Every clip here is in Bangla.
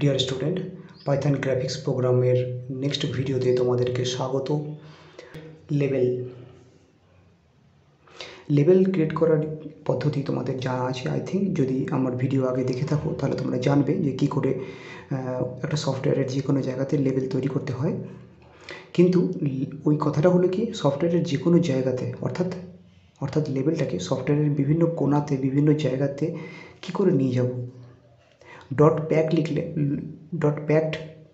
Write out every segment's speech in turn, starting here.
ডিয়ার স্টুডেন্ট, পাইথন গ্রাফিক্স প্রোগ্রামের নেক্সট ভিডিওতে তোমাদেরকে স্বাগত। লেভেল ক্রিয়েট করার পদ্ধতি তোমাদের জানা আছে আই থিঙ্ক। যদি আমার ভিডিও আগে দেখে থাকো তাহলে তোমরা জানবে যে কী করে একটা সফটওয়্যারের যে কোনো জায়গাতে লেভেল তৈরি করতে হয়। কিন্তু ওই কথাটা হলো কি, সফটওয়্যারের যে কোনো জায়গাতে অর্থাৎ লেভেলটাকে সফটওয়্যারের বিভিন্ন কোণাতে বিভিন্ন জায়গাতে কী করে নিয়ে যাব। ডট প্যাক্ট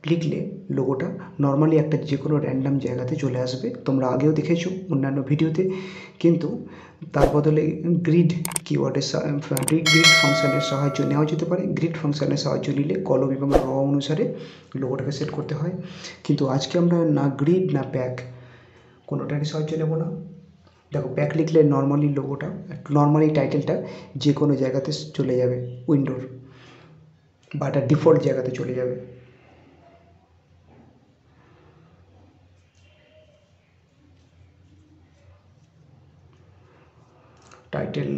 লিখলে লোগোটা নর্মালি একটা যে কোনো র্যান্ডাম জায়গাতে চলে আসবে, তোমরা আগেও দেখেছো অন্যান্য ভিডিওতে। কিন্তু তার বদলে গ্রিড ফাংশনের সাহায্য নেওয়া যেতে পারে। গ্রিড ফাংশনের সাহায্য নিলে কলম এবং র অনুসারে লোগোটাকে সেট করতে হয়। কিন্তু আজকে আমরা না গ্রিড না প্যাক কোনোটারই সাহায্য নেব না। দেখো, প্যাক লিখলে নর্মালি টাইটেলটা যে কোনো জায়গাতে চলে যাবে, উইন্ডোর বা একটা ডিফল্ট জায়গাতে চলে যাবে। টাইটেল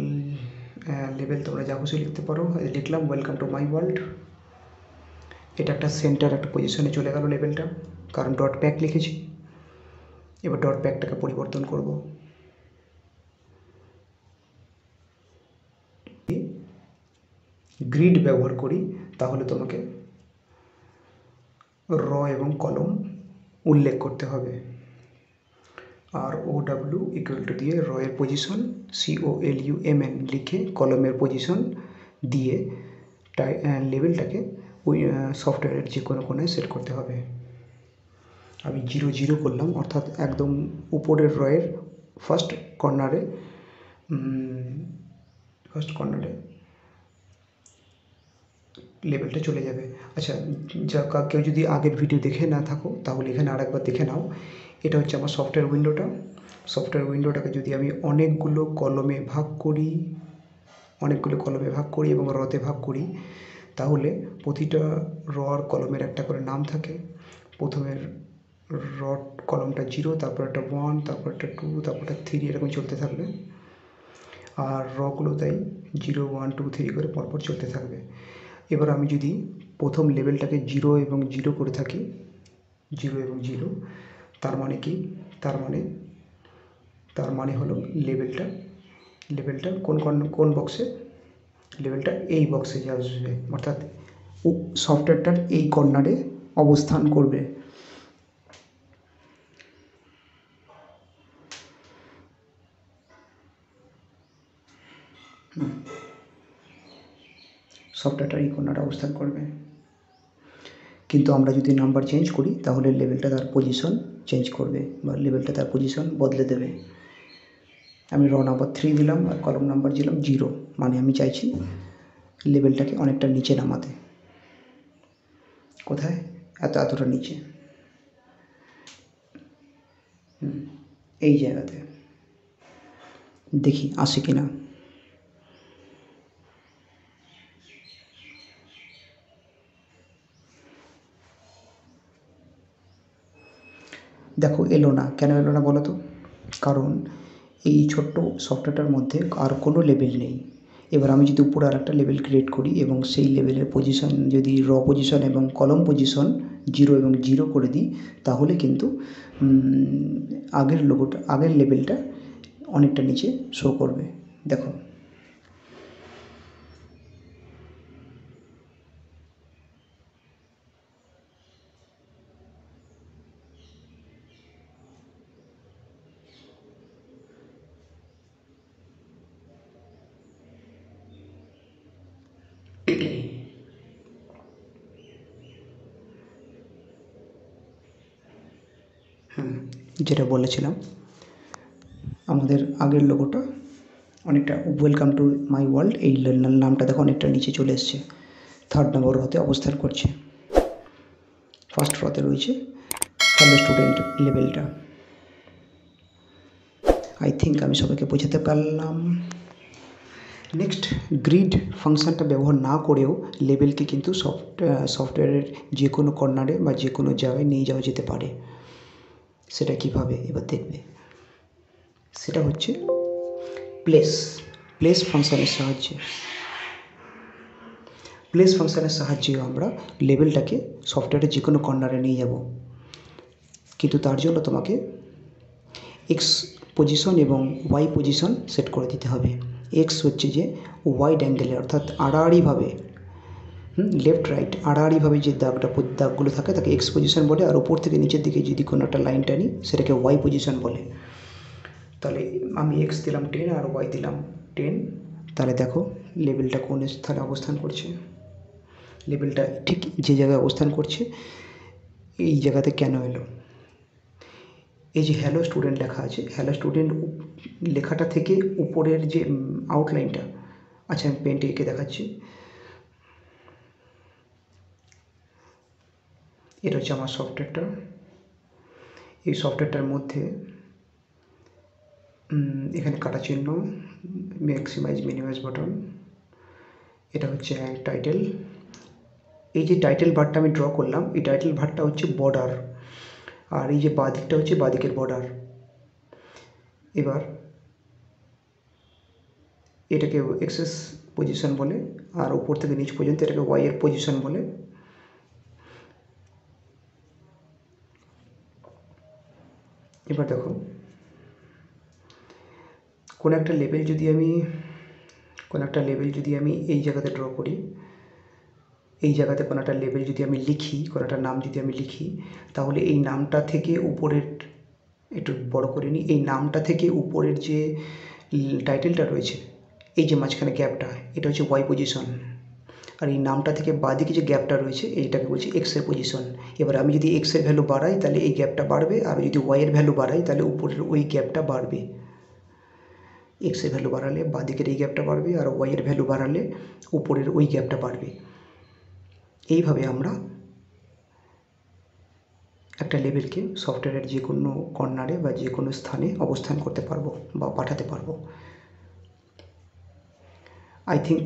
লেভেল তোমরা যা খুশি লিখতে পারো। লিখলাম ওয়েলকাম টু মাই ওয়ার্ল্ড। এটা একটা সেন্টার, একটা পজিশনে চলে গেল লেভেলটা, কারণ ডট প্যাক লিখেছি। এবার ডট প্যাকটাকে পরিবর্তন করব। গ্রিড ব্যবহার করি তাহলে তোমাকে র এবং কলম উল্লেখ করতে হবে। ROW ইকুয়াল টু দিয়ে রয়ের পজিশন, COLUMN লিখে কলমের পজিশন দিয়ে লেভেলটাকে ওই সফটওয়্যারের যে কোনো কোণায় সেট করতে হবে। আমি 0 করলাম, অর্থাৎ একদম উপরের রয়ের ফার্স্ট কর্নারে লেভেলটা চলে যাবে। আচ্ছা, কেউ যদি আগের ভিডিও দেখে না থাকো তাহলে এখানে আরেকবার দেখে নাও। এটা হচ্ছে আমার সফটওয়্যার উইন্ডোটাকে যদি আমি অনেকগুলো কলমে ভাগ করি এবং রতে ভাগ করি, তাহলে প্রতিটা র আর কলমের একটা করে নাম থাকে। প্রথমের র কলমটা 0, তারপর একটা 1, তারপর একটা 2, তারপর একটা 3, এরকম চলতে থাকবে। আর রগুলো তাই 0, 1, 2, 3 করে পরপর চলতে থাকবে। এবার আমি যদি প্রথম লেভেলটাকে 0 এবং 0 করে থাকি, 0 এবং 0, তার মানে কি? তার মানে হলো লেভেলটা কোন বক্সে? লেভেলটা এই বক্সে আসবে, অর্থাৎ সফটওয়্যারটার এই কর্নারে অবস্থান করবে। সফটওয়্যারটা এই কর্নারে অবস্থান করবে। কিন্তু আমরা যদি নাম্বার চেঞ্জ করি তাহলে লেভেলটা তার পজিশন চেঞ্জ করবে বা লেভেলটা তার পজিশন বদলে দেবে। আমি র নাম্বার 3 দিলাম আর কলম নাম্বার দিলাম 0, মানে আমি চাইছি লেভেলটাকে অনেকটা নিচে নামাতে। কোথায়? এতটা নিচে, এই জায়গাতে। দেখি আসে কিনা। দেখো, এলো না। কেন এলো না বলো তো? কারণ এই ছোট্ট সফটওয়্যারটার মধ্যে আর কোনো লেভেল নেই। এবার আমি যদি উপরে আর একটা লেভেল ক্রিয়েট করি এবং সেই লেভেলের পজিশন যদি র পজিশন এবং কলম পজিশন 0 এবং 0 করে দিই, তাহলে কিন্তু আগের লেভেলটা অনেকটা নিচে শো করবে। দেখো, যেটা বলেছিলাম, আমাদের আগের লোগোটা অনেকটা ওয়েলকাম টু মাই ওয়ার্ল্ড, এই নামটা দেখো অনেকটা নিচে চলে এসছে। 3rd নম্বর রতে অবস্থান করছে। ফার্স্ট রতে রয়েছে হ্যালো স্টুডেন্ট লেভেলটা। আই থিঙ্ক আমি সবাইকে বোঝাতে পারলাম। নেক্সট, গ্রিড ফাংশানটা ব্যবহার না করেও লেভেলকে কিন্তু সফটওয়্যারের যে কোনো কর্নারে বা যে কোনো জায়গায় নিয়ে যাওয়া যেতে পারে। সেটা কিভাবে এবার দেখবে। সেটা হচ্ছে প্লেস ফাংশনের সাহায্যে। প্লেস ফাংশনের সাহায্যে আমরা লেবেলটাকে সফটওয়্যারের যে কোনো কর্নারে নিয়ে যাব, কিন্তু তার জন্য তোমাকে এক্স পজিশন এবং ওয়াই পজিশন সেট করে দিতে হবে। এক্স হচ্ছে যে ওয়াইড অ্যাঙ্গেলে, অর্থাৎ আড়াআড়িভাবে, লেফট রাইট আড়াআড়িভাবে যে দাগগুলো থাকে তাকে এক্স পজিশন বলে, আর উপর থেকে নিচের দিকে যদি কোনো একটা লাইন টানি সেটাকে ওয়াই পজিশন বলে। তাহলে আমি এক্স দিলাম 10 আর ওয়াই দিলাম 10। তাহলে দেখো লেবেলটা কোন স্থানে অবস্থান করছে। লেবেলটা ঠিক যে জায়গায় অবস্থান করছে এই জায়গাতে কেন এলো, এই যে হ্যালো স্টুডেন্ট লেখা আছে, হ্যালো স্টুডেন্ট লেখাটা থেকে উপরের যে আউটলাইনটা, আচ্ছা আমি পেনটি এঁকে দেখাচ্ছি। এটা হচ্ছে আমার সফটওয়্যারটা। এই সফটওয়্যারটার মধ্যে এখানে কাটা চিহ্ন, ম্যাক্সিমাইজ মিনিমাইজ বাটন, এটা হচ্ছে টাইটেল। এই যে টাইটেল বারটা আমি ড্র করলাম, এই টাইটেল বারটা হচ্ছে বর্ডার, আর এই যে বাঁদিকটা হচ্ছে বাঁদিকের বর্ডার। এবার এটাকে এক্সেস পজিশন বলে, আর উপর থেকে নিচ পর্যন্ত এটাকে ওয়াই এর পজিশন বলে। এবার দেখো কোনো একটা লেবেল যদি আমি এই জায়গাতে ড্র করি, এই জায়গাতে কোনো একটা লেবেল যদি আমি লিখি, কোনো একটা নাম যদি আমি লিখি, তাহলে এই নামটা থেকে উপরের, একটু বড় করে নিই, এই নামটা থেকে উপরের যে টাইটেলটা রয়েছে, এই যে মাঝখানে গ্যাপটা, এটা হচ্ছে ওয়াই পজিশন, আর এই নামটা থেকে বাঁদিকে যে গ্যাপটা রয়েছে এইটাকে বলছি এক্সের পজিশন। এবার আমি যদি এক্সের ভ্যালু বাড়াই তাহলে এই গ্যাপটা বাড়বে, আর যদি ওয়াইয়ের ভ্যালু বাড়াই তাহলে উপরের ওই গ্যাপটা বাড়বে। এক্সের ভ্যালু বাড়ালে বাঁদিকের এই গ্যাপটা বাড়বে, আর ওয়াইয়ের ভ্যালু বাড়ালে উপরের ওই গ্যাপটা বাড়বে। এইভাবে আমরা একটা লেবেলকে সফটওয়্যারের যে কোনো কর্নারে বা যে কোনো স্থানে অবস্থান করতে পারবো বা পাঠাতে পারবো। আই থিঙ্ক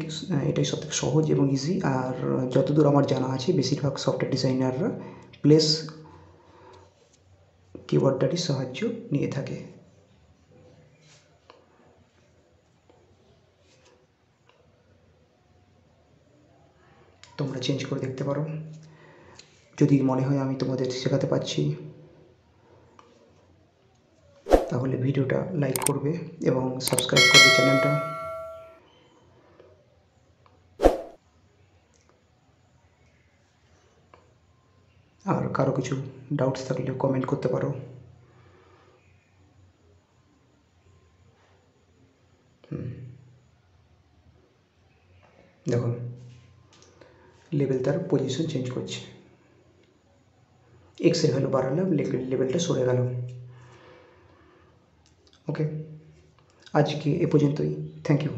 এটাই সবথেকে সহজ এবং ইজি। আর যতদূর আমার জানা আছে বেশিরভাগ সফটওয়্যার ডিজাইনাররা প্লেস কিওয়ার্ডটারই সাহায্য নিয়ে থাকে। তোমরা চেঞ্জ করে দেখতে পারো যদি মনে হয় আমি তোমাদের শেখাতে পারছি, তাহলে ভিডিওটা লাইক করবে এবং সাবস্ক্রাইব করবে চ্যানেলটা। আর কারো কিছু ডাউটস থাকলে কমেন্ট করতে পারো। দেখো লেবেল তার পজিশন চেঞ্জ করছে, এক্সের ভ্যালু বাড়ালে লেবেলটা সরে গেল। ওকে, আজকে এ পর্যন্তই। Thank you.